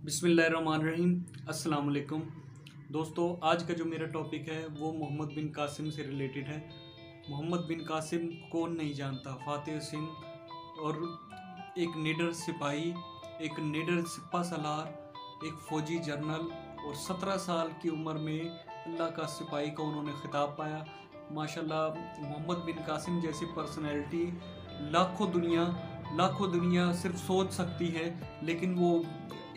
बिस्मिल्लाहिर्रहमानिर्रहीम। अस्सलाम वालेकुम दोस्तों, आज का जो मेरा टॉपिक है वो मोहम्मद बिन कासिम से रिलेटेड है। मोहम्मद बिन कासिम कौन नहीं जानता, फातेह सिंध और एक निडर सिपाही, एक निडर सिपा सलार, एक फ़ौजी जर्नल और 17 साल की उम्र में अल्लाह का सिपाही का उन्होंने खिताब पाया। माशाल्लाह मोहम्मद बिन कासिम जैसी पर्सनैलिटी लाखों दुनिया सिर्फ सोच सकती है, लेकिन वो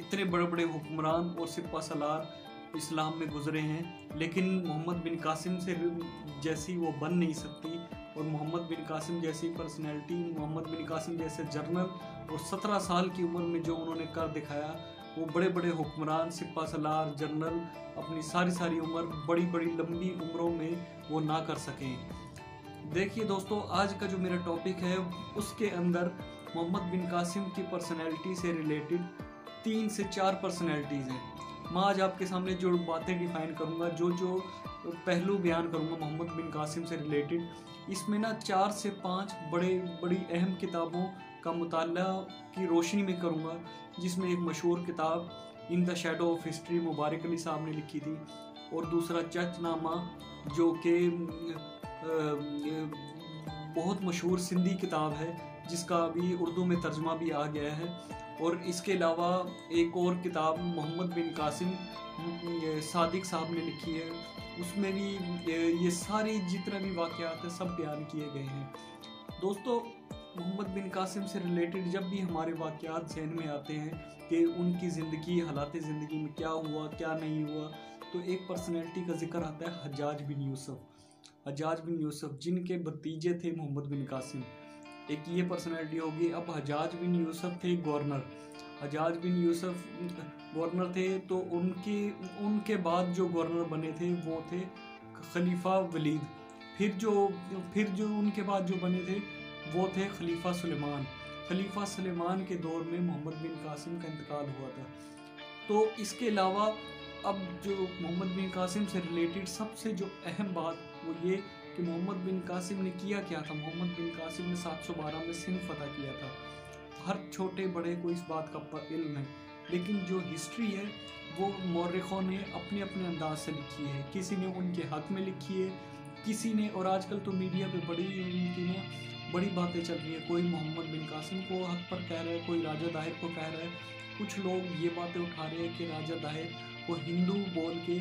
इतने बड़े बड़े हुक्मरान और सिपा सलार इस्लाम में गुजरे हैं, लेकिन मोहम्मद बिन कासिम से जैसी वो बन नहीं सकती। और मोहम्मद बिन कासिम जैसी पर्सनैलिटी, मोहम्मद बिन कासिम जैसे जर्नल और 17 साल की उम्र में जो उन्होंने कर दिखाया, वो बड़े बड़े हुक्मरान, सिपा सलार, जर्नल अपनी सारी उम्र, बड़ी बड़ी लंबी उम्रों में वो ना कर सके। देखिए दोस्तों, आज का जो मेरा टॉपिक है उसके अंदर मोहम्मद बिन कासिम की पर्सनैलिटी से रिलेटेड 3 से 4 पर्सनैलिटीज़ हैं। मैं आज आपके सामने जो बातें डिफाइन करूँगा, जो पहलू बयान करूँगा मोहम्मद बिन कासिम से रिलेटेड, इसमें ना 4 से 5 बड़ी अहम किताबों का मुताला की रोशनी में करूँगा, जिसमें एक मशहूर किताब in the shadow of history Mubarak Ali साहब ने लिखी थी, और दूसरा चचनामा जो कि बहुत मशहूर सिंधी किताब है, जिसका अभी उर्दू में तर्जमा भी आ गया है। और इसके अलावा एक और किताब मोहम्मद बिन कासिम सादिक साहब ने लिखी है, उसमें भी ये सारे जितने भी वाक़यात हैं सब बयान किए गए हैं। दोस्तों, मोहम्मद बिन कासिम से रिलेटेड जब भी हमारे वाक़यात ज़हन में आते हैं कि उनकी ज़िंदगी, हालात ज़िंदगी में क्या हुआ क्या नहीं हुआ, तो एक पर्सनैलिटी का जिक्र आता है हज्जाज बिन यूसुफ, जिनके भतीजे थे मोहम्मद बिन कासिम। एक ये पर्सनैलिटी होगी। अब हज्जाज बिन यूसुफ थे गवर्नर। हज्जाज बिन यूसुफ गवर्नर थे, तो उनके बाद जो गवर्नर बने थे वो थे खलीफा वलीद। फिर जो उनके बाद जो बने थे वो थे खलीफा सुलेमान के दौर में मोहम्मद बिन कासिम का इंतकाल हुआ था। तो इसके अलावा अब जो मोहम्मद बिन कासिम से रिलेटेड सबसे जो अहम बात वो ये कि मोहम्मद बिन कासिम ने किया क्या था। मोहम्मद बिन कासिम ने 712 में सिंध फतह किया था। हर छोटे बड़े को इस बात का इल्म है, लेकिन जो हिस्ट्री है वो मौरखों ने अपने अपने अंदाज से लिखी है। किसी ने उनके हक में लिखी है, किसी ने, और आजकल तो मीडिया पे बड़ी बातें चल रही है। कोई मोहम्मद बिन कासिम को हक पर कह रहा है, कोई राजा दाहिर को कह रहा है। कुछ लोग ये बातें उठा रहे हैं कि राजा दाहिर को हिंदू बोल के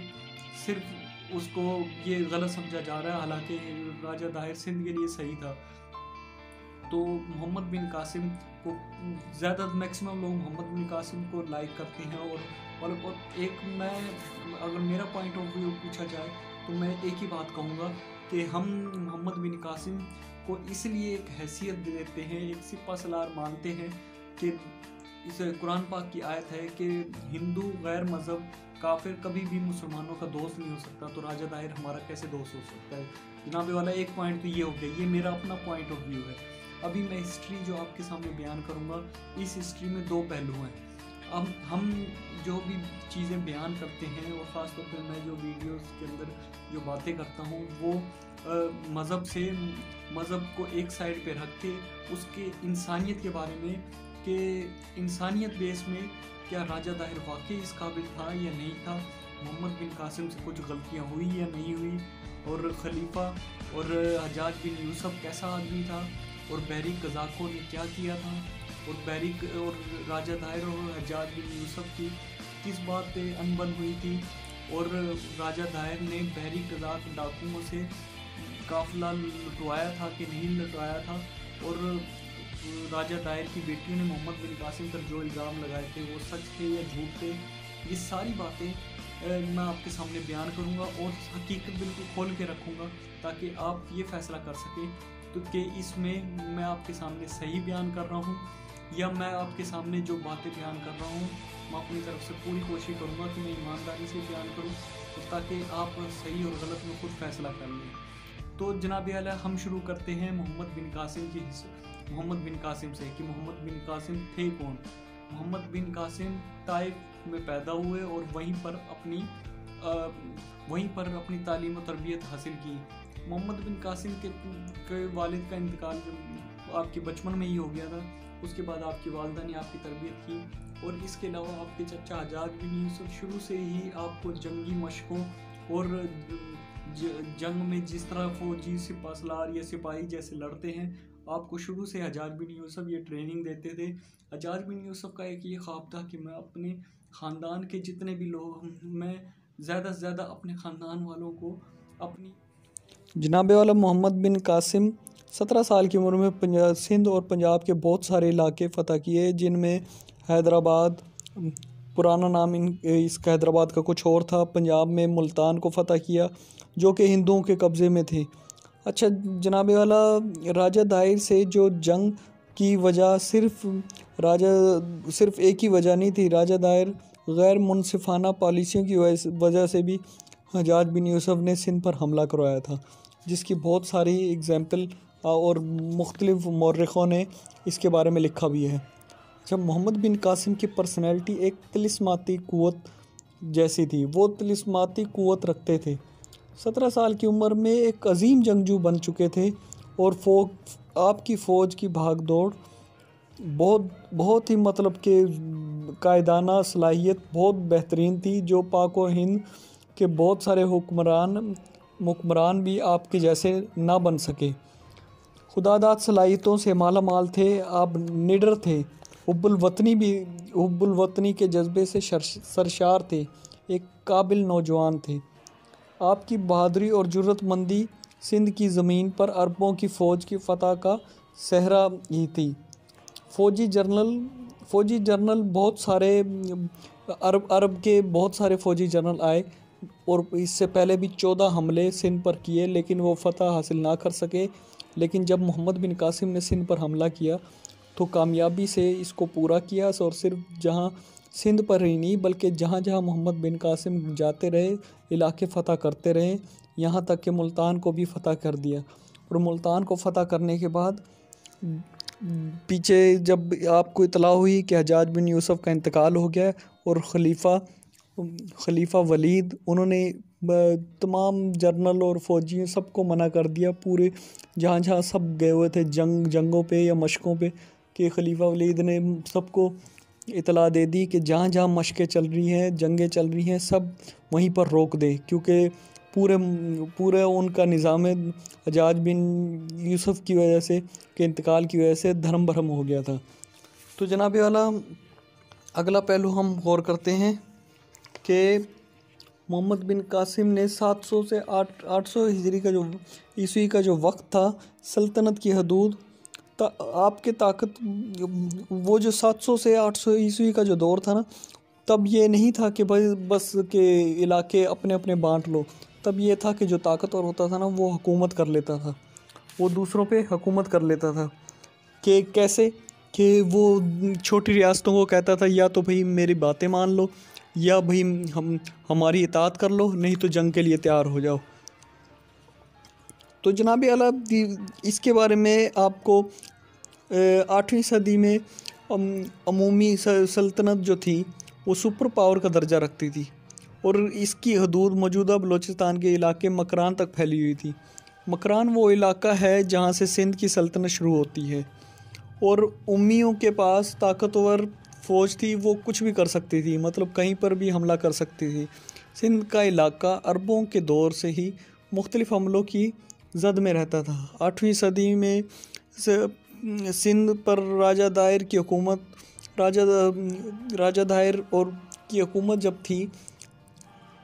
सिर्फ उसको ये गलत समझा जा रहा है, हालांकि राजा दाहिर सिंध के लिए सही था। तो मोहम्मद बिन कासिम को ज़्यादा मैक्सिमम लोग मोहम्मद बिन कासिम को लाइक करते हैं। और एक मैं, अगर मेरा पॉइंट ऑफ व्यू पूछा जाए तो मैं एक ही बात कहूँगा कि हम मोहम्मद बिन कासिम को इसलिए एक हैसियत देते हैं, एक सिपा सलार मानते हैं कि इस कुरान पाक की आयत है कि हिंदू गैर मज़हब काफिर कभी भी मुसलमानों का दोस्त नहीं हो सकता, तो राजा दाहिर हमारा कैसे दोस्त हो सकता है। जनाबे वाला एक पॉइंट तो ये हो गया, ये मेरा अपना पॉइंट ऑफ व्यू है। अभी मैं हिस्ट्री जो आपके सामने बयान करूँगा, इस हिस्ट्री में 2 पहलू हैं। अब हम जो भी चीज़ें बयान करते हैं, और ख़ासतौर पर मैं जो वीडियोस के अंदर जो बातें करता हूँ वो मज़हब को एक साइड पे रख के उसके इंसानियत के बारे में, कि इंसानियत बेस में क्या राजा दाहिर वाकई इस काबिल था या नहीं था, मोहम्मद बिन कासिम से कुछ गलतियाँ हुई या नहीं हुई, और खलीफा और हज्जाज बिन यूसुफ कैसा आदमी था, और बैरिक कज़ाकों ने क्या किया था, और राजा दाहिर और हज्जाज बिन यूसुफ की किस बात पे अनबन हुई थी, और राजा दाहिर ने बैरिक कज़ाक डाकुओं से काफिला लुटवाया था कि नहीं लुटवाया था, और राजा दाहिर की बेटियों ने मोहम्मद बिन कासिम पर जो इल्ज़ाम लगाए थे वो सच थे या झूठ थे। ये सारी बातें मैं आपके सामने बयान करूंगा और हकीकत बिल्कुल खोल के रखूंगा, ताकि आप ये फ़ैसला कर सकें तो कि इसमें मैं आपके सामने सही बयान कर रहा हूँ या मैं आपके सामने जो बातें बयान कर रहा हूँ, मैं अपनी तरफ से पूरी कोशिश करूँगा कि मैं ईमानदारी से बयान करूँ, ताकि आप सही और गलत में खुद फ़ैसला कर लें। तो जनाब आला, हम शुरू करते हैं मोहम्मद बिन कासिम से कि मोहम्मद बिन कासिम थे कौन। मोहम्मद बिन कासिम ताइफ में पैदा हुए और वहीं पर अपनी तालीम और तरबियत हासिल की। मोहम्मद बिन कासिम के वालिद का इंतकाल आपके बचपन में ही हो गया था। उसके बाद आपकी वालदा ने आपकी तरबियत की। और इसके अलावा आपके चचा हज्जाज बिन यूसुफ शुरू से ही आपको जंगी मशकों और जंग में जिस तरह फौजी सिपासलार या सिपाही जैसे लड़ते हैं, आपको शुरू से हज्जाज बिन यूसुफ ये ट्रेनिंग देते थे। हज्जाज बिन यूसुफ का एक ये ख्वाब था कि मैं अपने ख़ानदान के जितने भी लोग, मैं ज़्यादा से ज़्यादा अपने ख़ानदान वालों को अपनी। जनाब वाला मोहम्मद बिन कासिम 17 साल की उम्र में सिंध और पंजाब के बहुत सारे इलाके फ़तह किए, जिनमें हैदराबाद, पुराना नाम इसका हैदराबाद का कुछ और था। पंजाब में मुल्तान को फ़तह किया जो कि हिंदुओं के कब्ज़े में थे। अच्छा जनाब वाला, राजा दाहिर से जो जंग की वजह सिर्फ एक ही वजह नहीं थी। राजा दाहिर गैर मुनसिफाना पॉलिसियों की वजह से भी हज्जाज बिन यूसुफ ने सिंध पर हमला करवाया था, जिसकी बहुत सारी एग्जाम्पल और मुख्तलिफ मौरख़ों ने इसके बारे में लिखा भी है। जब मोहम्मद बिन कासिम की पर्सनैलिटी एक तिलिस्माती क़ुव्वत जैसी थी, वो तिलिस्माती क़ुव्वत रखते थे। 17 साल की उम्र में एक अजीम जंगजू बन चुके थे और आपकी फ़ौज की भाग दौड़ बहुत ही मतलब कि कायदाना सलाहियत बहुत बेहतरीन थी, जो पाक और हिंद के बहुत सारे हुक्मरान भी आपके जैसे ना बन सके। खुदादाद सलाहियतों से माला माल थे, आप निडर थे, हुब्बुल वतनी के जज्बे से सरशार थे, एक काबिल नौजवान थे। आपकी बहादुरी और जुर्रतमंदी सिंध की ज़मीन पर अरबों की फ़ौज की फ़तह का सहरा ही थी। फ़ौजी जनरल बहुत सारे अरब के बहुत सारे फ़ौजी जनरल आए और इससे पहले भी 14 हमले सिंध पर किए, लेकिन वो फ़तह हासिल ना कर सके। लेकिन जब मोहम्मद बिन कासिम ने सिंध पर हमला किया तो कामयाबी से इसको पूरा किया, और सिर्फ जहां सिंध पर ही नहीं बल्कि जहां जहां मोहम्मद बिन कासिम जाते रहे इलाके फ़तह करते रहे, यहां तक कि मुल्तान को भी फ़तह कर दिया। और मुल्तान को फ़तह करने के बाद पीछे जब आपको इतला हुई कि हज्जाज बिन यूसुफ का इंतकाल हो गया और खलीफा वलीद, उन्होंने तमाम जर्नल और फ़ौजियों सबको मना कर दिया, पूरे जहाँ जहाँ सब गए हुए थे जंगों पे या मशकों पे, कि खलीफा वलीद ने सबको इतला दे दी कि जहाँ जहाँ मशकें चल रही हैं, जंगें चल रही हैं, सब वहीं पर रोक दे, क्योंकि पूरे उनका निज़ाम हज्जाज बिन यूसुफ की वजह से के इंतकाल की वजह से धर्म भरम हो गया था। तो जनाब वाला, अगला पहलू हम गौर करते हैं कि मोहम्मद बिन कासिम ने 700 से 800 हिजरी का जो ईस्वी का जो वक्त था, सल्तनत की हदूद आपके ताकत, वो जो 700 से 800 ईस्वी का जो दौर था ना, तब ये नहीं था कि बस के इलाके अपने अपने बांट लो। तब ये था कि जो ताकतवर होता था ना, वो हुकूमत कर लेता था, वो दूसरों पे हुकूमत कर लेता था। कि कैसे कि वो छोटी रियासतों को कहता था या तो भाई मेरी बातें मान लो, या भाई हमारी इताअत कर लो, नहीं तो जंग के लिए तैयार हो जाओ। तो जनाब आला, इसके बारे में आपको 8वीं सदी में अमूमी सल्तनत जो थी वो सुपर पावर का दर्जा रखती थी, और इसकी हदूद मौजूदा बलूचिस्तान के इलाके मकरान तक फैली हुई थी। मकरान वो इलाका है जहाँ से सिंध की सल्तनत शुरू होती है, और उम्मियों के पास ताकतवर फ़ौज थी, वो कुछ भी कर सकती थी, मतलब कहीं पर भी हमला कर सकती थी। सिंध का इलाका अरबों के दौर से ही मुख्तलिफ़ हमलों की जद में रहता था। 8वीं सदी में सिंध पर राजा दाहिर की हुकूमत राजा दाहिर और की हुकूमत जब थी,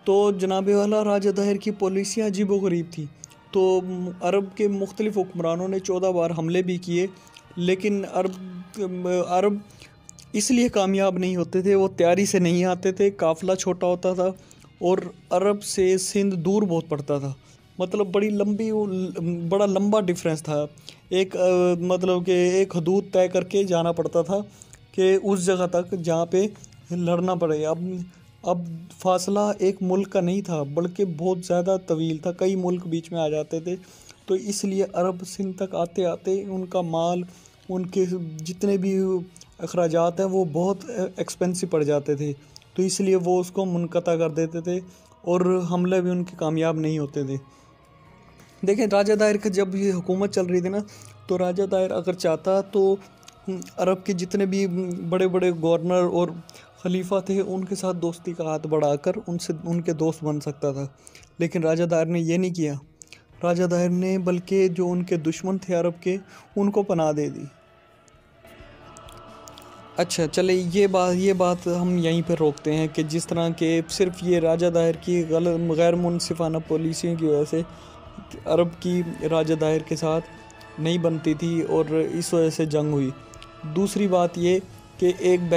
तो जनाब वाला राजा दाहिर की पॉलिसियाँ अजीबोगरीब थी। तो अरब के मुख्तलिफ़ हुक्मरानों ने 14 बार हमले भी किए, लेकिन अरब इसलिए कामयाब नहीं होते थे, वो तैयारी से नहीं आते थे, काफ़िला छोटा होता था और अरब से सिंध दूर बहुत पड़ता था, मतलब बड़ा लंबा डिफरेंस था। मतलब कि एक हदूद तय करके जाना पड़ता था कि उस जगह तक जहाँ पे लड़ना पड़े। अब फासला एक मुल्क का नहीं था, बल्कि बहुत ज़्यादा तवील था, कई मुल्क बीच में आ जाते थे। तो इसलिए अरब सिंध तक आते आते उनका माल, उनके जितने भी अखराजात हैं वो बहुत एक्सपेंसिव पड़ जाते थे, तो इसलिए वो उसको मुनक़ता कर देते थे और हमले भी उनके कामयाब नहीं होते थे। देखें, राजा दाहिर का जब ये हुकूमत चल रही थी ना, तो राजा दाहिर अगर चाहता तो अरब के जितने भी बड़े बड़े गवर्नर और खलीफा थे उनके साथ दोस्ती का हाथ बढ़ाकर उनसे उनके दोस्त बन सकता था, लेकिन राजा दाहिर ने ये नहीं किया। राजा दाहिर ने बल्कि जो उनके दुश्मन थे अरब के, उनको पनाह दे दी। अच्छा चले, ये बात हम यहीं पर रोकते हैं कि जिस तरह के सिर्फ ये राजा दाहिर की गलत गैर मुनसिफाना पॉलिसियों की वजह से अरब की राजा दाहिर के साथ नहीं बनती थी और इस वजह से जंग हुई। दूसरी बात ये कि एक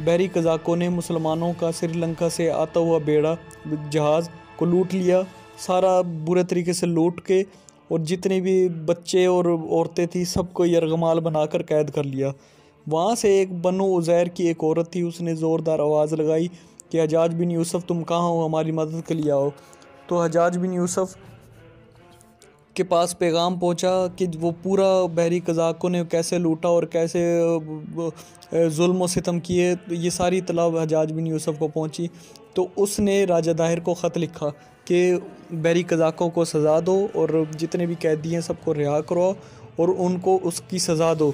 बैरी कज़ाकों ने मुसलमानों का श्रीलंका से आता हुआ बेड़ा जहाज़ को लूट लिया, सारा बुरे तरीके से लूट के, और जितने भी बच्चे और औरतें थी सबको यरगमाल बनाकर कैद कर लिया। वहाँ से एक बनो उज़ैर की एक औरत थी, उसने ज़ोरदार आवाज़ लगाई कि हजाज बिन यूसुफ तुम कहाँ हो, हमारी मदद के लिए आओ। तो हजाज बिन यूसुफ के पास पैगाम पहुंचा कि वो पूरा बहरी कज़ाकों ने कैसे लूटा और कैसे जुल्म व सितम किए, तो ये सारी इत्तला हजाज बिन यूसुफ को पहुंची। तो उसने राजा दाहिर को ख़त लिखा कि बहरी कज़ाकों को सज़ा दो और जितने भी कैदी हैं सबको रिहा करवाओ और उनको उसकी सज़ा दो।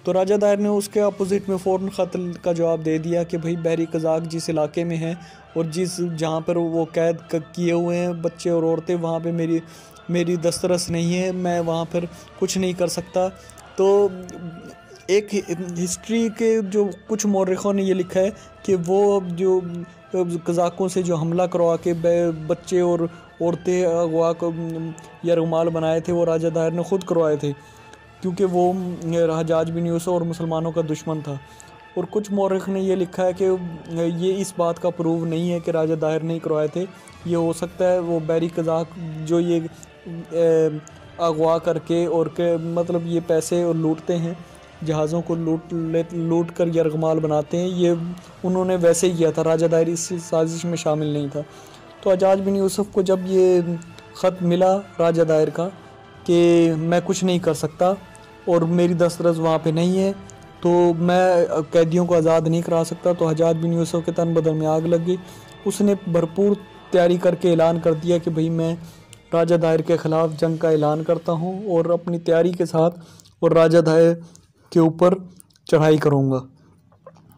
तो राजा दाहिर ने उसके अपोजिट में फ़ौरन ख़त का जवाब दे दिया कि भाई बहरी कज़ाक जिस इलाके में हैं और जहाँ पर वो कैद किए हुए हैं बच्चे और औरतें, वहाँ पे मेरी दस्तरस नहीं है, मैं वहाँ पर कुछ नहीं कर सकता। तो एक हिस्ट्री के जो कुछ मौरख़ों ने ये लिखा है कि वो जो कज़ाकों से जो हमला करवा के बच्चे और औरतें अगवा को यरगमाल बनाए थे वो राजा दाहिर ने ख़ुद करवाए थे, क्योंकि वो हजाज बिन यूसुफ और मुसलमानों का दुश्मन था। और कुछ मौरख़ ने ये लिखा है कि ये इस बात का प्रूव नहीं है कि राजा दाहिर ने ही करवाए थे, ये हो सकता है वो बैरी कज़ाक जो ये अगवा करके और के मतलब ये पैसे और लूटते हैं, जहाज़ों को लूट कर यरगमाल बनाते हैं, ये उन्होंने वैसे ही किया था, राजा दाहिर इस साजिश में शामिल नहीं था। तो हजाज बिन यूसुफ को जब ये ख़त मिला राजा दाहिर का कि मैं कुछ नहीं कर सकता और मेरी दस्तरस वहाँ पे नहीं है, तो मैं कैदियों को आज़ाद नहीं करा सकता, तो हजाज बिन यूसुफ के तन बदन में आग लग गई। उसने भरपूर तैयारी करके ऐलान कर दिया कि भाई मैं राजा दाहिर के ख़िलाफ़ जंग का ऐलान करता हूँ और अपनी तैयारी के साथ और राजा दाहिर के ऊपर चढ़ाई करूँगा।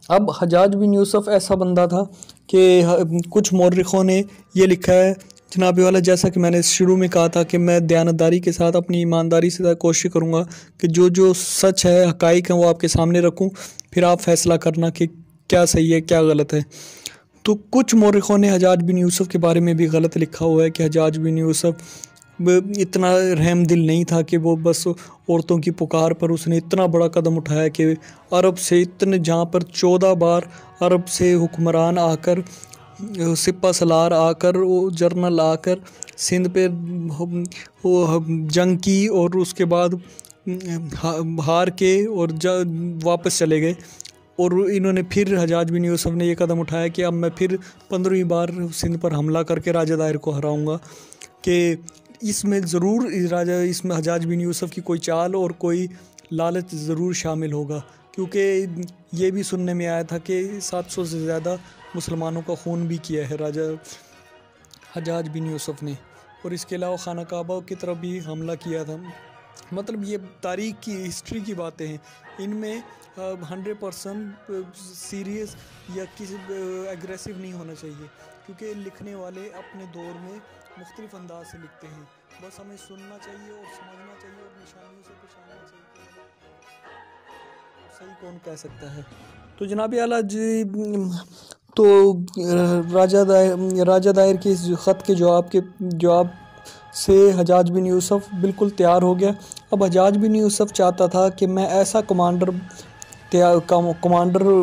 अब हजाज बिन यूसुफ ऐसा बंदा था कि कुछ मौरख़ों ने ये लिखा है जनाब वाला, जैसा कि मैंने शुरू में कहा था कि मैं दयानतदारी के साथ अपनी ईमानदारी से कोशिश करूँगा कि जो सच है हक़ाइक़ हैं वो आपके सामने रखूँ, फिर आप फ़ैसला करना कि क्या सही है क्या गलत है। तो कुछ मौरख़ों ने हजाज बिन यूसुफ के बारे में भी गलत लिखा हुआ है कि हजाज बिन यूसुफ इतना रहम दिल नहीं था कि वो बस औरतों की पुकार पर उसने इतना बड़ा कदम उठाया कि अरब से इतने, जहाँ पर 14 बार अरब से हुक्मरान आकर, सिपा सलार आकर, वो जर्नल आकर सिंध पे वो जंग की और उसके बाद हार के और वापस चले गए, और इन्होंने फिर हजाज बिन यूसुफ ने ये कदम उठाया कि अब मैं फिर 15वीं बार सिंध पर हमला करके राजा दाहिर को हराऊंगा, कि इसमें ज़रूर इसमें हजाज बिन यूसुफ की कोई चाल और कोई लालच ज़रूर शामिल होगा, क्योंकि ये भी सुनने में आया था कि 700 से ज़्यादा मुसलमानों का खून भी किया है राजा हजाज बिन यूसुफ ने, और इसके अलावा खाना काबा की तरफ भी हमला किया था। मतलब ये तारीख़ की हिस्ट्री की बातें हैं, इनमें 100% सीरियस या किसी एग्रेसिव नहीं होना चाहिए, क्योंकि लिखने वाले अपने दौर में मुख्तलिफ अंदाज से लिखते हैं। बस हमें सुनना चाहिए और समझना चाहिए और निशानियों से पहचानना चाहिए, सही कौन कह सकता है। तो जनाब आला जी, तो राजा दाहिर के इस ख़त के जवाब से हजाज बिन यूसुफ बिल्कुल तैयार हो गया। अब हजाज बिन यूसुफ चाहता था कि मैं ऐसा कमांडर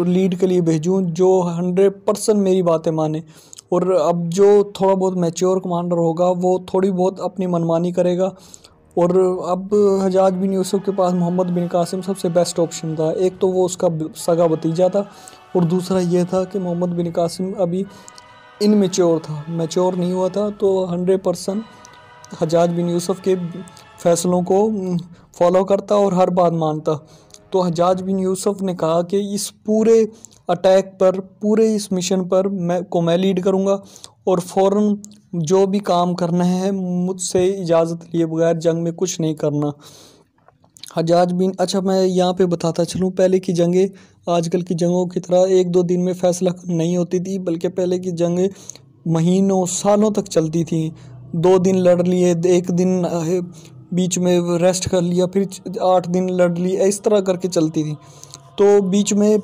लीड के लिए भेजूं जो 100% मेरी बातें माने, और अब जो थोड़ा बहुत मैच्योर कमांडर होगा वो थोड़ी बहुत अपनी मनमानी करेगा। और अब हजाज बिन यूसुफ के पास मोहम्मद बिन कासिम सबसे बेस्ट ऑप्शन था। एक तो वो उसका सगा भतीजा था और दूसरा ये था कि मोहम्मद बिन कासिम अभी इनमेच्योर था, मैच्योर नहीं हुआ था, तो 100% हजाज बिन यूसुफ के फ़ैसलों को फॉलो करता और हर बात मानता। तो हजाज बिन यूसुफ ने कहा कि इस पूरे अटैक पर, पूरे इस मिशन पर मैं लीड करूँगा और फ़ौरन जो भी काम करना है मुझसे इजाज़त लिए बगैर जंग में कुछ नहीं करना। हजाज बिन, अच्छा मैं यहाँ पे बताता चलूँ, पहले की जंगें आजकल की जंगों की तरह एक दो दिन में फैसला नहीं होती थी, बल्कि पहले की जंगें महीनों सालों तक चलती थी। 2 दिन लड़ लिए, एक दिन बीच में रेस्ट कर लिया, फिर 8 दिन लड़ लिए, इस तरह करके चलती थी। तो बीच में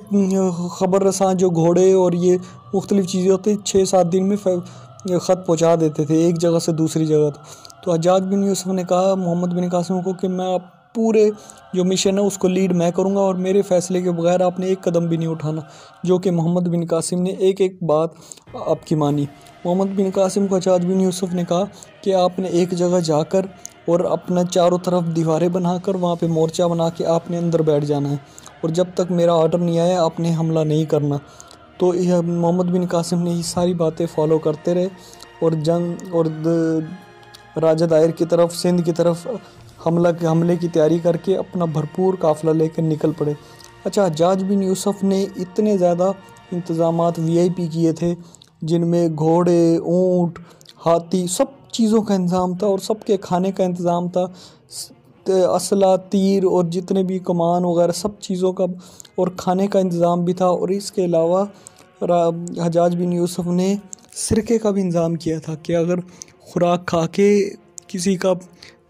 खबर रसां जो घोड़े और ये मुख्तलिफ चीज़ें होती 6-7 दिन में ख़त पहुँचा देते थे एक जगह से दूसरी जगह। तो हज्जाज बिन यूसुफ ने कहा मोहम्मद बिन कासिम को कि मैं पूरे जो मिशन है उसको लीड मैं करूंगा और मेरे फैसले के बगैर आपने एक कदम भी नहीं उठाना। जो कि मोहम्मद बिन कासिम ने एक एक बात आपकी मानी। मोहम्मद बिन कासिम को हज्जाज बिन यूसुफ ने कहा कि आपने एक जगह जाकर और अपना चारों तरफ दीवारें बनाकर वहाँ पे मोर्चा बना के आपने अंदर बैठ जाना है, और जब तक मेरा ऑर्डर नहीं आया आपने हमला नहीं करना। तो यह मोहम्मद बिन कासिम ने ये सारी बातें फॉलो करते रहे और जंग और राजा दायर की तरफ, सिंध की तरफ हमले की तैयारी करके अपना भरपूर काफ़िला लेकर निकल पड़े। अच्छा, हज्जाज बिन यूसुफ ने इतने ज़्यादा इंतज़ामात वीआईपी किए थे, जिनमें घोड़े, ऊँट, हाथी, सब चीज़ों का इंतज़ाम था और सबके खाने का इंतज़ाम था, असला, तीर और जितने भी कमान वगैरह सब चीज़ों का और खाने का इंतज़ाम भी था। और इसके अलावा हज्जाज बिन यूसुफ ने सिरके का भी इंतज़ाम किया था कि अगर खुराक खा के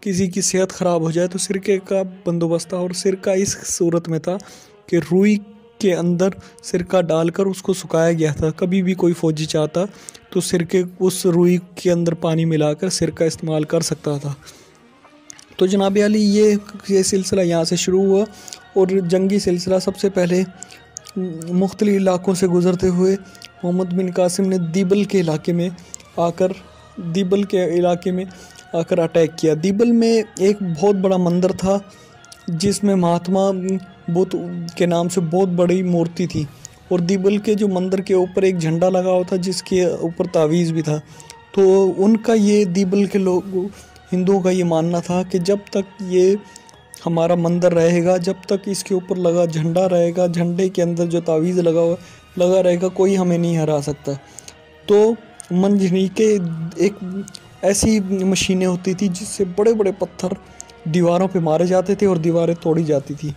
किसी की सेहत ख़राब हो जाए तो सिरके का बंदोबस्त था। और सिरका इस सूरत में था कि रुई के अंदर सिरका डालकर उसको सुखाया गया था। कभी भी कोई फ़ौजी चाहता तो सिरके उस रुई के अंदर पानी मिलाकर सिरका इस्तेमाल कर सकता था। तो जनाब अली ये सिलसिला यहाँ से शुरू हुआ और जंगी सिलसिला सबसे पहले मुख्तलिफ इलाकों से गुज़रते हुए मोहम्मद बिन कासिम ने दीबल के इलाके में आकर अटैक किया। दीबल में एक बहुत बड़ा मंदिर था जिसमें महात्मा बुद्ध के नाम से बहुत बड़ी मूर्ति थी, और दीबल के जो मंदिर के ऊपर एक झंडा लगा हुआ था जिसके ऊपर तावीज़ भी था। तो उनका ये दीबल के लोग हिंदुओं का ये मानना था कि जब तक ये हमारा मंदिर रहेगा, जब तक इसके ऊपर लगा झंडा रहेगा, झंडे के अंदर जो तावीज़ लगा रहेगा, कोई हमें नहीं हरा सकता। तो मंजनी के एक ऐसी मशीनें होती थी जिससे बड़े बड़े पत्थर दीवारों पे मारे जाते थे और दीवारें तोड़ी जाती थी।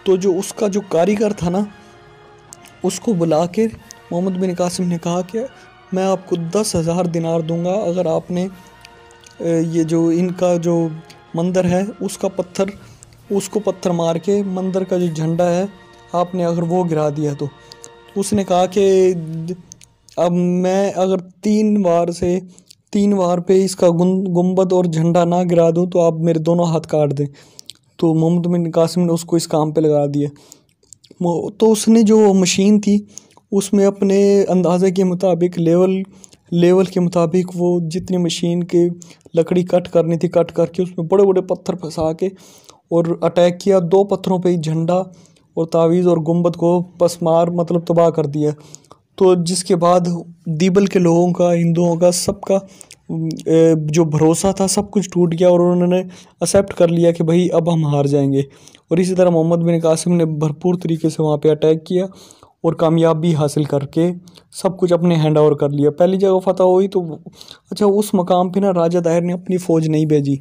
तो जो उसका जो कारीगर था ना, उसको बुला के मोहम्मद बिन कासिम ने कहा कि मैं आपको 10,000 दिनार दूंगा अगर आपने ये जो इनका जो मंदिर है उसको पत्थर मार के मंदिर का जो झंडा है आपने अगर वो गिरा दिया। तो उसने कहा कि अब मैं अगर 3 बार पे इसका गुंबद और झंडा ना गिरा दूँ तो आप मेरे दोनों हाथ काट दें। तो मोहम्मद बिन कासिम ने उसको इस काम पे लगा दिया। तो उसने जो मशीन थी उसमें अपने अंदाज़े के मुताबिक लेवल के मुताबिक वो जितनी मशीन के लकड़ी कट करनी थी कट करके उसमें बड़े बड़े पत्थर फंसा के और अटैक किया। 2 पत्थरों पे ही झंडा और तावीज़ और गुंबद को पसमार मतलब तबाह कर दिया। तो जिसके बाद दीबल के लोगों का, हिंदुओं का, सबका जो भरोसा था सब कुछ टूट गया और उन्होंने एक्सेप्ट कर लिया कि भाई अब हम हार जाएंगे। और इसी तरह मोहम्मद बिन कासिम ने भरपूर तरीके से वहाँ पे अटैक किया और कामयाबी हासिल करके सब कुछ अपने हैंड ओवर कर लिया। पहली जगह फतह हुई तो अच्छा, उस मकाम पे ना राजा दाहिर ने अपनी फ़ौज नहीं भेजी।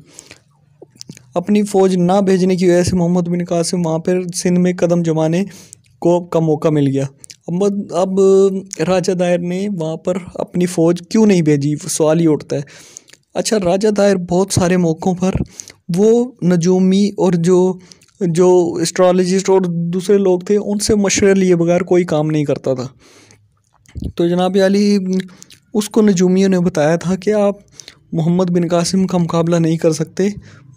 अपनी फ़ौज ना भेजने की वजह से मोहम्मद बिन कासिम वहाँ पर सिंध में कदम जमाने का मौका मिल गया। अब राजा दायर ने वहाँ पर अपनी फ़ौज क्यों नहीं भेजी, सवाल ही उठता है। अच्छा, राजा दायर बहुत सारे मौक़ों पर वो नजूमी और जो एस्ट्रोलॉजिस्ट और दूसरे लोग थे उनसे मशवरे लिए बगैर कोई काम नहीं करता था। तो जनाब अली उसको नजूमियों ने बताया था कि आप मोहम्मद बिन कासिम का मुकाबला नहीं कर सकते।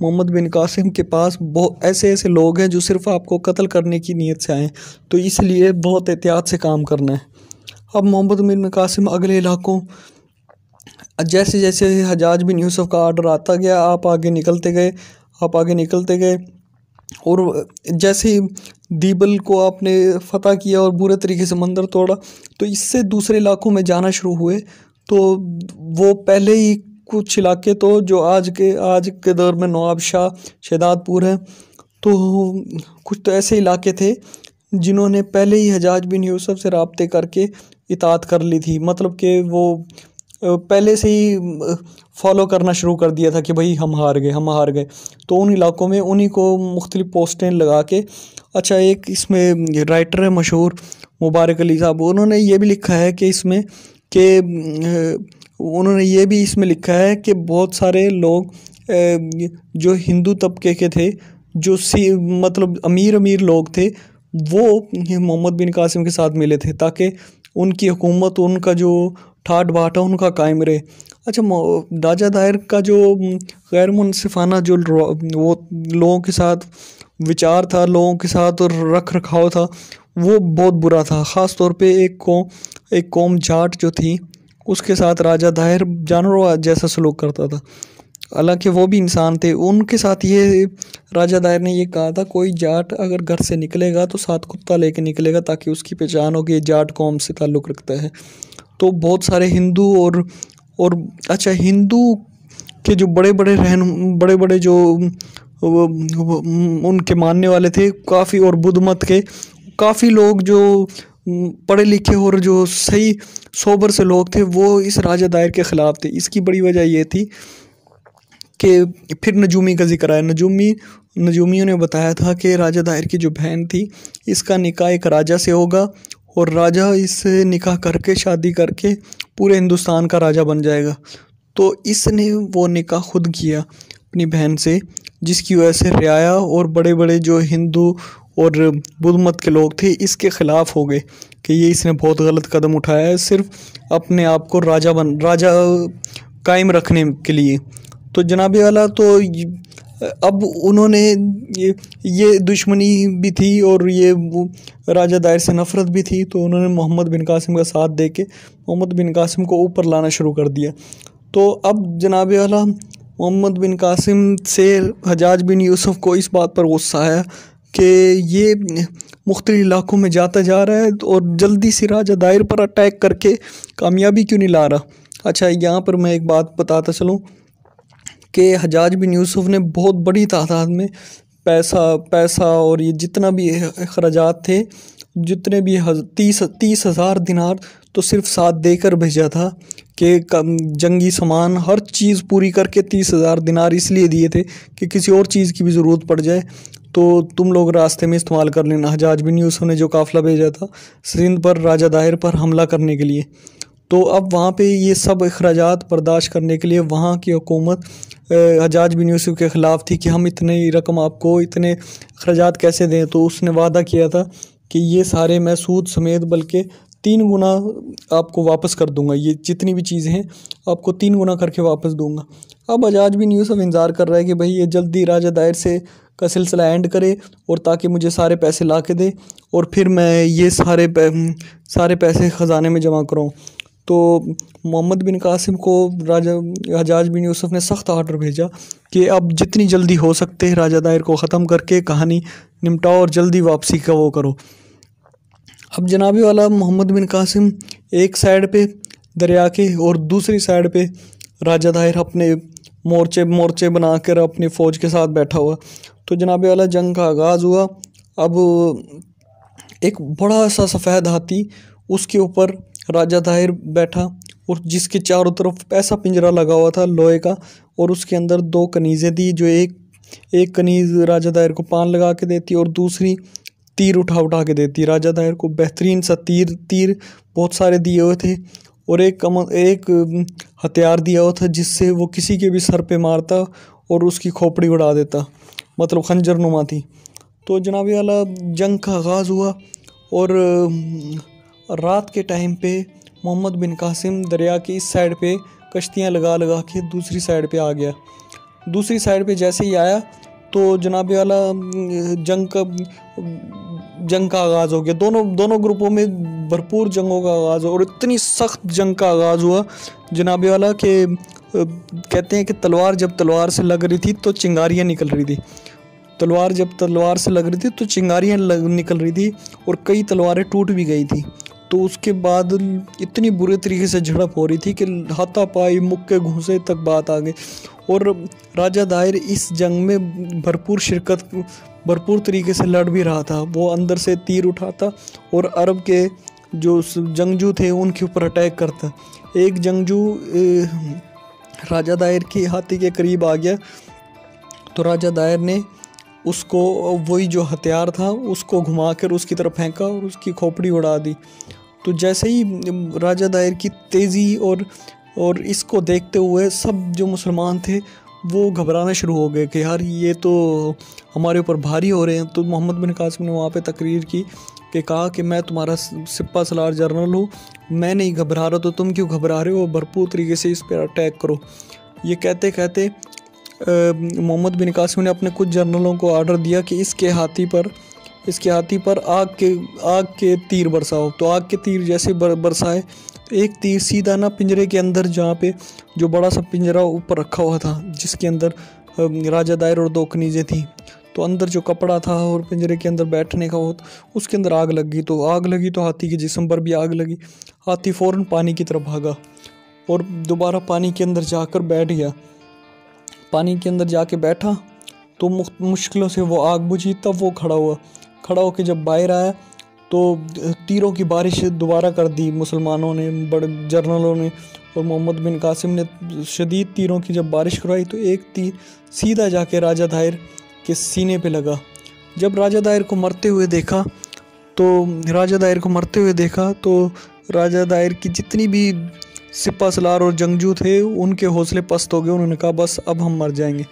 मोहम्मद बिन कासिम के पास बहुत ऐसे लोग हैं जो सिर्फ़ आपको कत्ल करने की नीयत से आए, तो इसलिए बहुत एहतियात से काम करना है। अब मोहम्मद बिन कासिम अगले इलाकों जैसे जैसे हज्जाज बिन यूसुफ का आर्डर आता गया आप आगे निकलते गए और जैसे ही दीबल को आपने फ़तह किया और बुरे तरीके से मंदिर तोड़ा तो इससे दूसरे इलाकों में जाना शुरू हुए। तो वो पहले ही कुछ इलाके तो जो आज के दौर में नवाब शाह, शहदादपुर है, तो कुछ तो ऐसे इलाके थे जिन्होंने पहले ही हज्जाज बिन यूसुफ से राब्ते करके इताअत कर ली थी। मतलब कि वो पहले से ही फॉलो करना शुरू कर दिया था कि भाई हम हार गए। तो उन इलाकों में उन्हीं को मुख्तलिफ पोस्टें लगा के, अच्छा एक इसमें राइटर है मशहूर मुबारक अली साहब, उन्होंने ये भी लिखा है कि इसमें कि बहुत सारे लोग जो हिंदू तबके के थे, जो मतलब अमीर लोग थे, वो मोहम्मद बिन कासिम के साथ मिले थे ताकि उनकी हुकूमत, उनका जो ठाट बाट है उनका कायम रहे। अच्छा, राजा दाहिर का जो गैर मुनसिफाना जो वो लोगों के साथ विचार था, लोगों के साथ और रख रखाव था, वो बहुत बुरा था। ख़ास तौर पे एक कौम जाट जो थी उसके साथ राजा दाहिर जानवरों जैसा सलूक करता था। हालांकि वो भी इंसान थे। उनके साथ ये राजा दाहिर ने ये कहा था, कोई जाट अगर घर से निकलेगा तो साथ कुत्ता लेके निकलेगा ताकि उसकी पहचान हो कि ये जाट कौम से ताल्लुक़ रखता है। तो बहुत सारे हिंदू और अच्छा, हिंदू के जो बड़े बड़े जो उनके मानने वाले थे काफ़ी, और बुद्ध मत के काफ़ी लोग जो पढ़े लिखे और जो सही सोबर से लोग थे, वो इस राजा दाहिर के ख़िलाफ़ थे। इसकी बड़ी वजह ये थी कि फिर नजूमी का जिक्र आया। नजूमियों ने बताया था कि राजा दाहिर की जो बहन थी, इसका निकाह एक राजा से होगा और राजा इससे निकाह करके, शादी करके पूरे हिंदुस्तान का राजा बन जाएगा। तो इसने वो निकाह खुद किया अपनी बहन से, जिसकी वजह से रियाया और बड़े बड़े जो हिंदू और बुद्ध मत के लोग थे इसके ख़िलाफ़ हो गए कि ये इसने बहुत गलत कदम उठाया है सिर्फ अपने आप को राजा कायम रखने के लिए। तो जनाबे वाला, तो अब उन्होंने ये दुश्मनी भी थी और ये राजा दाहिर से नफ़रत भी थी, तो उन्होंने मोहम्मद बिन कासिम का साथ दे के मोहम्मद बिन कासिम को ऊपर लाना शुरू कर दिया। तो अब जनाबे वाला मोहम्मद बिन कासिम से हज्जाज बिन यूसुफ़ को इस बात पर गुस्सा आया कि ये मुख्तलिफ इलाकों में जाता जा रहा है और जल्दी से राजा दाहिर पर अटैक करके कामयाबी क्यों नहीं ला रहा। अच्छा, यहाँ पर मैं एक बात बताता चलूँ कि हज्जाज बिन यूसुफ़ ने बहुत बड़ी तादाद में पैसा और ये जितना भी अखराजात थे, जितने भी 30,000 दिनार तो सिर्फ साथ देकर भेजा था कि जंगी सामान हर चीज़ पूरी करके 30,000 दिनार इसलिए दिए थे कि किसी और चीज़ की भी ज़रूरत पड़ जाए तो तुम लोग रास्ते में इस्तेमाल कर लेना। हज्जाज बिन यूसुफ़ ने जो काफ़िला भेजा था सिंध पर राजा दाहिर पर हमला करने के लिए, तो अब वहाँ पे ये सब अखराजात बर्दाश्त करने के लिए वहाँ की हुकूमत हज्जाज बिन यूसुफ़ के ख़िलाफ़ थी कि हम इतने रकम आपको, इतने अखराजात कैसे दें। तो उसने वादा किया था कि ये सारे मैं सूद समेत बल्कि 3 गुना आपको वापस कर दूंगा, ये जितनी भी चीज़ें हैं आपको 3 गुना करके वापस दूंगा। अब हज्जाज बिन यूसुफ़ इंतज़ार कर रहा है कि भाई ये जल्दी राजा दाहिर से का सिलसिला एंड करे और ताकि मुझे सारे पैसे ला के दे और फिर मैं ये सारे पैसे ख़जाने में जमा कराऊँ। तो मोहम्मद बिन कासिम को राजा हज्जाज बिन यूसुफ़ ने सख्त आर्डर भेजा कि अब जितनी जल्दी हो सकते हैं राजा दाहिर को ख़त्म करके कहानी निपटाओ और जल्दी वापसी का वो करो। अब जनाबी वाला मोहम्मद बिन कासिम एक साइड पे दरिया के और दूसरी साइड पे राजा दाहिर अपने मोर्चे बना कर अपनी फ़ौज के साथ बैठा हुआ। तो जनाबी वाला जंग का आगाज़ हुआ। अब एक बड़ा सा सफ़ेद हाथी, उसके ऊपर राजा दाहिर बैठा और जिसके चारों तरफ ऐसा पिंजरा लगा हुआ था लोहे का, और उसके अंदर 2 कनीज़ें दी, जो एक कनीज़ राजा दाहिर को पान लगा के देती और दूसरी तीर उठा के देती। राजा दाहिर को बेहतरीन सा तीर बहुत सारे दिए हुए थे और एक हथियार दिया हुआ था जिससे वो किसी के भी सर पे मारता और उसकी खोपड़ी उड़ा देता, मतलब खंजर नुमा थी। तो जनाबी वाला जंग का आगाज़ हुआ और रात के टाइम पे मोहम्मद बिन कासिम दरिया की इस साइड पे कश्तियाँ लगा के दूसरी साइड पे आ गया। दूसरी साइड पे जैसे ही आया तो जनाबी वाला जंग का आगाज़ हो गया। दोनों ग्रुपों में भरपूर जंगों का आगाज़ हुआ और इतनी सख्त जंग का आगाज़ हुआ जनाबी वाला कि कहते हैं कि तलवार जब तलवार से लग रही थी तो चिंगारियाँ निकल रही थी। तलवार जब तलवार से लग रही थी तो चिंगारियाँ निकल रही थी और कई तलवारें टूट भी गई थी। तो उसके बाद इतनी बुरे तरीके से झड़प हो रही थी कि हाथापाई मुक्के घूंसे तक बात आ गई और राजा दाहिर इस जंग में भरपूर तरीके से लड़ भी रहा था। वो अंदर से तीर उठाता और अरब के जो जंगजू थे उनके ऊपर अटैक करता। एक जंगजू राजा दायर की हाथी के करीब आ गया तो राजा दायर ने उसको वही जो हथियार था उसको घुमाकर उसकी तरफ फेंका और उसकी खोपड़ी उड़ा दी। तो जैसे ही राजा दायर की तेज़ी और इसको देखते हुए सब जो मुसलमान थे वो घबराना शुरू हो गए कि यार ये तो हमारे ऊपर भारी हो रहे हैं। तो मोहम्मद बिन कासिम ने वहाँ पे तकरीर की कि कहा कि मैं तुम्हारा सिपा सलार जनरल हूँ, मैं नहीं घबरा रहा तो तुम क्यों घबरा रहे हो, भरपूर तरीके से इस पर अटैक करो। ये कहते कहते मोहम्मद बिन कासिम ने अपने कुछ जनरलों को ऑर्डर दिया कि इसके हाथी पर आग के तीर बरसाओ। तो आग के तीर जैसे बरसाए तो एक तीर सीधा ना पिंजरे के अंदर, जहाँ पे जो बड़ा सा पिंजरा ऊपर रखा हुआ था जिसके अंदर राजा दायर और 2 कनीज़ें थी, तो अंदर जो कपड़ा था और पिंजरे के अंदर बैठने का वो उसके अंदर आग लगी। तो आग लगी तो हाथी के जिस्म पर भी आग लगी। हाथी फ़ौरन पानी की तरफ भागा और दोबारा पानी के अंदर जाकर बैठ गया। पानी के अंदर जाके बैठा तो मुश्किलों से वो आग बुझी। तब वो खड़ा होकर जब बाहर आया तो तीरों की बारिश दोबारा कर दी मुसलमानों ने, बड़े जर्नलों ने, और मोहम्मद बिन कासिम ने शदीद तीरों की जब बारिश करवाई तो एक तीर सीधा जाके राजा दायर के सीने पे लगा। जब राजा दायर को मरते हुए देखा तो राजा दायर की जितनी भी सिपा सलार और जंगजू थे उनके हौसले पस्त हो गए। उन्होंने कहा बस अब हम मर जाएंगे।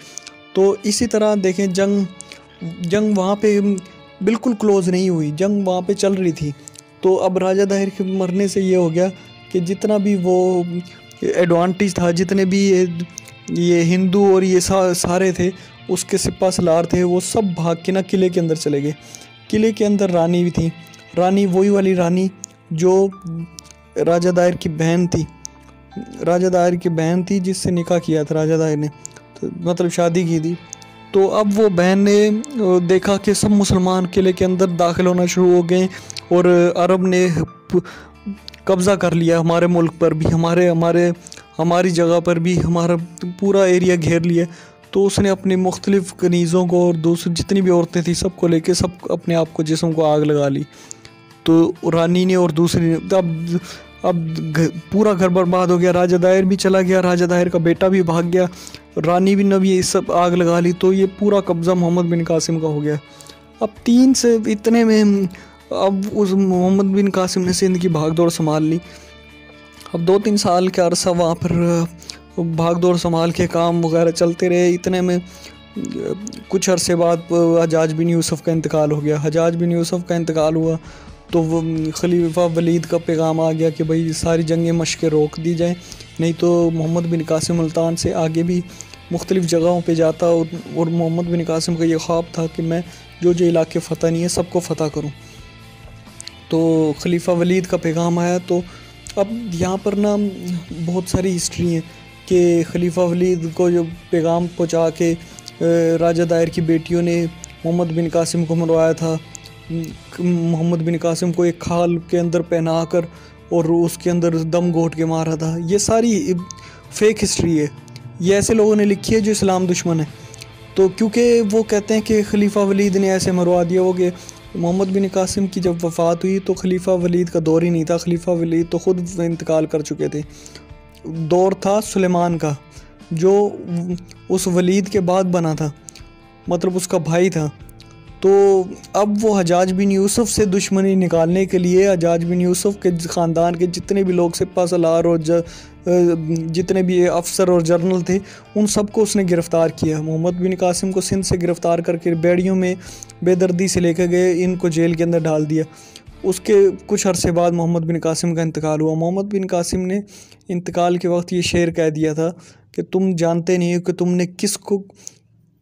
तो इसी तरह देखें जंग वहाँ पे बिल्कुल क्लोज़ नहीं हुई, जंग वहाँ पे चल रही थी। तो अब राजा दाहिर के मरने से ये हो गया कि जितना भी वो एडवांटेज था, जितने भी ये हिंदू और ये सारे थे उसके सिपा सलार थे, वो सब भाग के ना किले के अंदर चले गए। किले के अंदर रानी भी थी, रानी वही वाली रानी जो राजा दाहिर की बहन थी जिससे निकाह किया था राजा दाहिर ने, तो मतलब शादी की थी। तो अब वो बहन ने देखा कि सब मुसलमान किले के अंदर दाखिल होना शुरू हो गए और अरब ने कब्ज़ा कर लिया हमारे मुल्क पर भी, हमारी जगह पर भी, हमारा पूरा एरिया घेर लिया। तो उसने अपनी मुख्तलिफ़ कनीज़ों को और दूसरी जितनी भी औरतें थी सबको लेके सब अपने आप को जिस्म को आग लगा ली। तो रानी ने और दूसरी ने अब पूरा घर बर्बाद हो गया। राजा दायर भी चला गया, राजा दायर का बेटा भी भाग गया, रानी भी ने भी सब आग लगा ली। तो ये पूरा कब्ज़ा मोहम्मद बिन कासिम का हो गया। अब 3 से इतने में अब उस मोहम्मद बिन कासिम ने सिंध की भागदौड़ संभाल ली। अब 2-3 साल का अरसा वहाँ पर भागदौड़ संभाल के काम वगैरह चलते रहे। इतने में कुछ अरसे बाद हजाज बिन यूसुफ का इंतकाल हो गया। हजाज बिन यूसुफ का इंतकाल हुआ तो वो खलीफा वलीद का पैगाम आ गया कि भाई सारी जंगें मशक़ें रोक दी जाएं, नहीं तो मोहम्मद बिन कासिम मुल्तान से आगे भी मुख्तलिफ़ जगहों पे जाता। और मोहम्मद बिन कासिम का ये ख्वाब था कि मैं जो इलाके फ़तह नहीं है सबको फ़तह करूं। तो खलीफा वलीद का पैगाम आया। तो अब यहाँ पर ना बहुत सारी हिस्ट्री है कि खलीफा वलीद को जो पैगाम पहुँचा के राजा दायर की बेटियों ने मोहम्मद बिन कासिम को मरवाया था। मोहम्मद बिन कासिम को एक खाल के अंदर पहना कर और उसके अंदर दम घोट के मारा था। ये सारी फेक हिस्ट्री है, ये ऐसे लोगों ने लिखी है जो इस्लाम दुश्मन है। तो क्योंकि वो कहते हैं कि खलीफा वलीद ने ऐसे मरवा दिया वो, कि मोहम्मद बिन कासिम की जब वफ़ात हुई तो खलीफा वलीद का दौर ही नहीं था। खलीफा वलीद तो ख़ुद इंतकाल कर चुके थे। दौर था सुलेमान का जो उस वलीद के बाद बना था, मतलब उसका भाई था। तो अब वो हजाज बिन यूसुफ से दुश्मनी निकालने के लिए हजाज बिन यूसुफ के ख़ानदान के जितने भी लोग सिपा सलार और जितने भी अफसर और जर्नल थे उन सबको उसने गिरफ़्तार किया। मोहम्मद बिन कासिम को सिंध से गिरफ़्तार करके बेड़ियों में बेदर्दी से लेकर गए, इनको जेल के अंदर डाल दिया। उसके कुछ अरसे बाद मोहम्मद बिन कासिम का इंतकाल हुआ। मोहम्मद बिन कासिम ने इंतकाल के वक्त ये शेर कह दिया था कि तुम जानते नहीं हो कि तुमने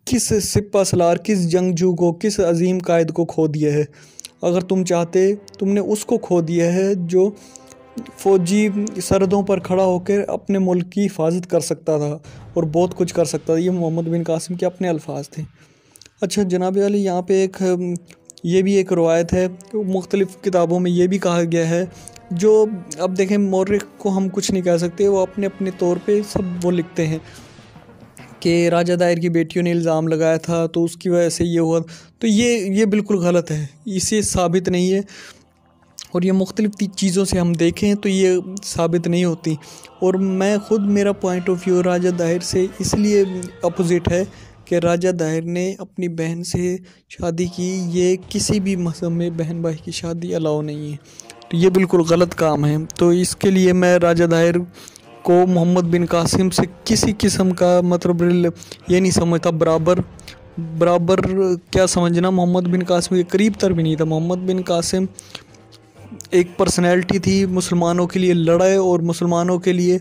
किस सिपा सलार, किस जंगजू को, किस अजीम कायद को खो दिया है। अगर तुम चाहते तुमने उसको खो दिया है जो फ़ौजी सरहदों पर खड़ा होकर अपने मुल्क की हिफाजत कर सकता था और बहुत कुछ कर सकता था। ये मोहम्मद बिन कासिम के अपने अल्फाज थे। अच्छा जनाब वाली, यहाँ पे ये भी एक रवायत है, मुख्तलिफ़ किताबों में ये भी कहा गया है, जो अब देखें मौर्रिख को हम कुछ नहीं कह सकते, वो अपने अपने तौर पे सब वो लिखते हैं कि राजा दायर की बेटियों ने इल्ज़ाम लगाया था तो उसकी वजह से ये हुआ। तो ये बिल्कुल गलत है, इसे साबित नहीं है। और ये मुख्तलिफ़ चीज़ों से हम देखें तो ये साबित नहीं होती। और मैं ख़ुद, मेरा पॉइंट ऑफ व्यू राजा दाहिर से इसलिए अपोज़िट है कि राजा दाहिर ने अपनी बहन से शादी की। ये किसी भी मज़हब में बहन भाई की शादी अलाउ नहीं है, तो ये बिल्कुल गलत काम है। तो इसके लिए मैं राजा दाहिर को मोहम्मद बिन कासिम से किसी किस्म का मतलब ये नहीं समझता। बराबर क्या समझना, मोहम्मद बिन कासिम के करीब तर भी नहीं था। मोहम्मद बिन कासिम एक पर्सनैलिटी थी, मुसलमानों के लिए लड़े और मुसलमानों के लिए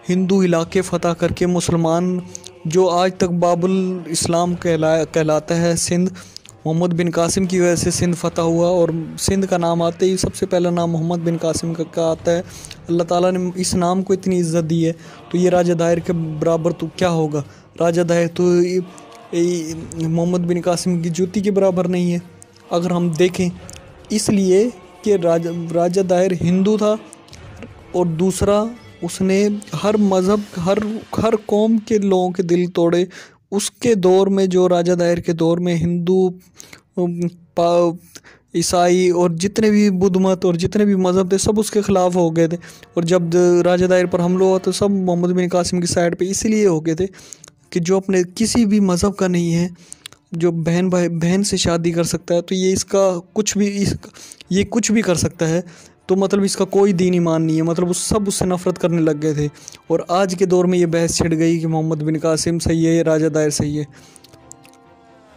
हिंदू इलाके फ़तह करके मुसलमान, जो आज तक बाबुल इस्लाम कहलाता है सिंध, मोहम्मद बिन कासिम की वजह से सिंध फ़तह हुआ। और सिंध का नाम आते ही सबसे पहला नाम मोहम्मद बिन कासिम का आता है। अल्लाह ताला ने इस नाम को इतनी इज़्ज़त दी है, तो ये राजा दाहिर के बराबर तो क्या होगा। राजा दाहिर तो मोहम्मद बिन कासिम की जूती के बराबर नहीं है अगर हम देखें, इसलिए कि राजा दाहिर हिंदू था। और दूसरा, उसने हर मज़हब, हर कौम के लोगों के दिल तोड़े। उसके दौर में, जो राजा दाहिर के दौर में, हिंदू, ईसाई और जितने भी बुद्ध मत और जितने भी मज़हब थे सब उसके ख़िलाफ़ हो गए थे। और जब राजा दाहिर पर हमला हुआ तो सब मोहम्मद बिन कासिम की साइड पे इसलिए हो गए थे कि जो अपने किसी भी मज़हब का नहीं है, जो बहन से शादी कर सकता है, तो ये ये कुछ भी कर सकता है, तो मतलब इसका कोई दीन ईमान नहीं है। मतलब सब उससे नफ़रत करने लग गए थे। और आज के दौर में ये बहस छिड़ गई कि मोहम्मद बिन कासिम सही है या राजा दाहिर सही है।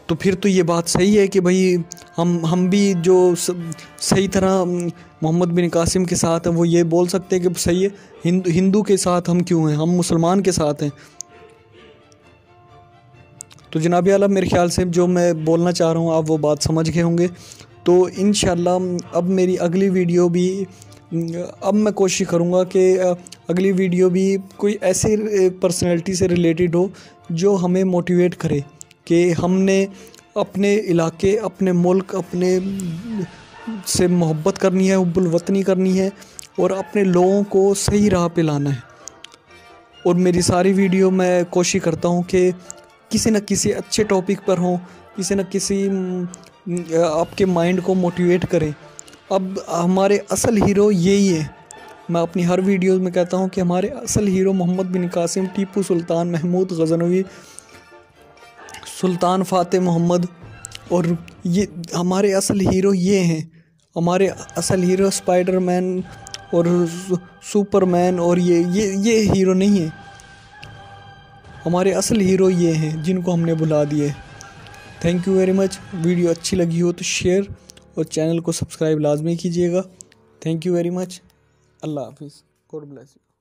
तो फिर तो ये बात सही है कि भाई हम भी जो सही तरह मोहम्मद बिन कासिम के साथ हैं वो ये बोल सकते हैं कि सही है। हिंदू के साथ हम क्यों हैं, हम मुसलमान के साथ हैं। तो जनाब आला, मेरे ख्याल से जो मैं बोलना चाह रहा हूँ आप वो बात समझ गए होंगे। तो इंशाल्लाह अब मेरी अगली वीडियो भी, अब मैं कोशिश करूँगा कि अगली वीडियो भी कोई ऐसे पर्सनैलिटी से रिलेटेड हो जो हमें मोटिवेट करे कि हमने अपने इलाके, अपने मुल्क, अपने से मोहब्बत करनी है, हुब्बुल वतनी करनी है और अपने लोगों को सही राह पे लाना है। और मेरी सारी वीडियो मैं कोशिश करता हूँ कि किसी न किसी अच्छे टॉपिक पर हों, किसी न किसी आपके माइंड को मोटिवेट करें। अब हमारे असल हीरो यही है। मैं अपनी हर वीडियो में कहता हूँ कि हमारे असल हीरो मोहम्मद बिन कासिम, टीपू सुल्तान, महमूद गज़नवी, सुल्तान फ़ातिह मोहम्मद, और ये हमारे असल हीरो ये हैं। हमारे असल हीरो स्पाइडरमैन और सुपरमैन और ये हीरो नहीं है। हमारे असल हीरो ये हैं जिनको हमने बुला दिए। Thank you very much. Video अच्छी लगी हो तो शेयर और चैनल को सब्सक्राइब लाजमी कीजिएगा। Thank you very much. अल्लाह हाफिज़। God bless you.